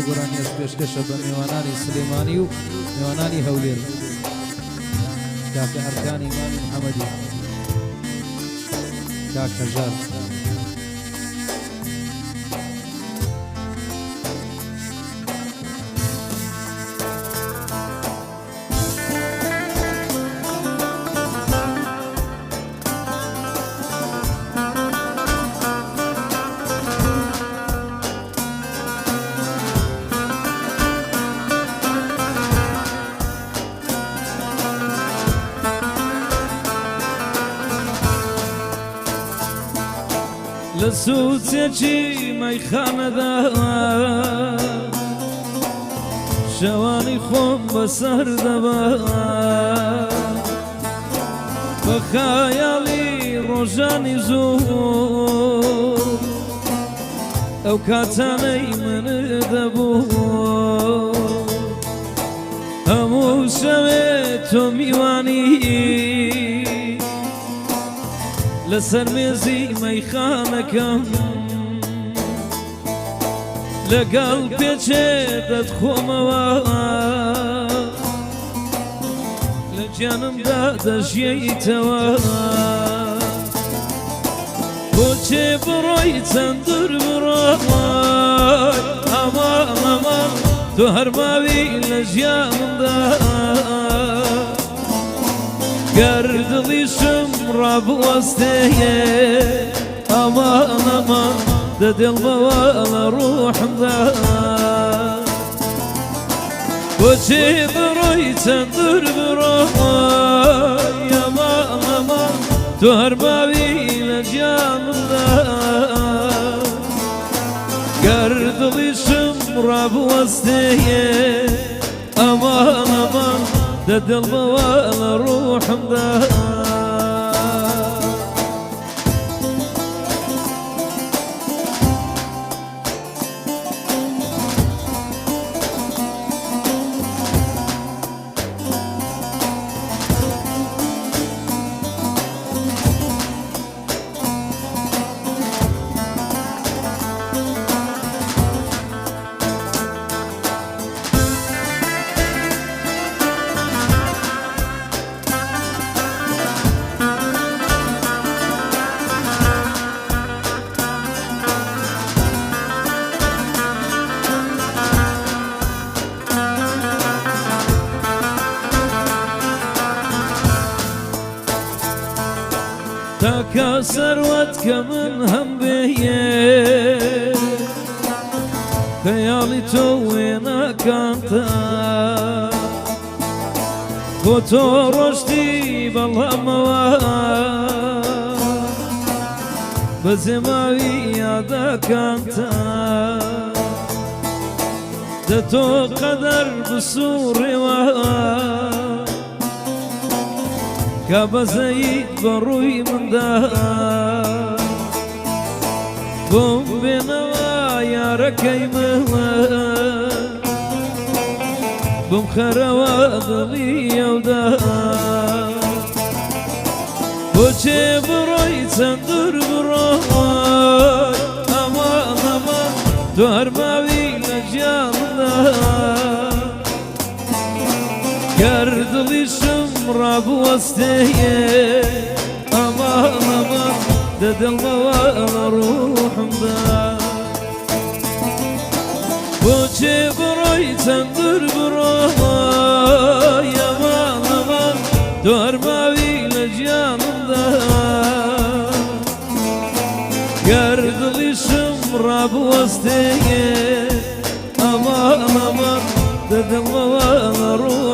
گۆرانی ئەس پێشکەشە بە میوانانی سلێمانی و میوانانی هەولێر کاکە ئەرکانی مامی محەممەدی کاک هەژار لسوتێکی مەیخانەدا شەوانی خۆم بەسەر دەبا بە خەیاڵی ڕۆژانی زوو ئەو کاتانەی من دەبوو هەموو شەوێ تۆ میوانی لەسەر مێزی مەیخانەکەم لەگەڵ پێچێ دەتخۆمەوە لە گیانمدا دەژیەیتەوە بۆچێ بڕۆی چەندر بڕۆی ئەمان ئەمان تۆ هەرماوی لە ژیانمدا گەر دڵیشم ڕابوەستێیە ئەمان ئەمان دەدڵمەوە لە ڕوحمدا بۆچێ بڕۆی چەندر بڕۆی ئەمان ئەمان تۆ هەرماوی لە گیانمدا گەر دڵیشم ڕابوەستێیە ئەمان ئەمان دەدڵمەوە لە ڕوحمدا تاکە سەروەت کە من هەم بێیە خەیاڵی تۆ وێنەکانتە بۆ تۆ ڕۆشتی بەڵامەوە بە زێماوی یادەکانتە دە تۆ قەدەر بسوڕێوە کە بەزەیت بە ڕووی مندا بۆم بێنەوە یارەکەی منە بم خەرەوە دڵی ئەودا بۆچێ بڕۆی چەندر بڕۆی ئەمان ئەمان تۆ هەرماوی لە گیانمدا گەر دڵیشم ڕابوەستێیە ئەمان ئەمان دەدڵمەوە لە ڕوحمدا بۆچێ بڕۆی چەندر بڕۆی ئەمان ئەمان تۆ هەرماوی لە گیانمدا گەر دڵیشم ڕابوەستێیە ئەمان ئەمان دەدڵمەوە لە ڕوحمدا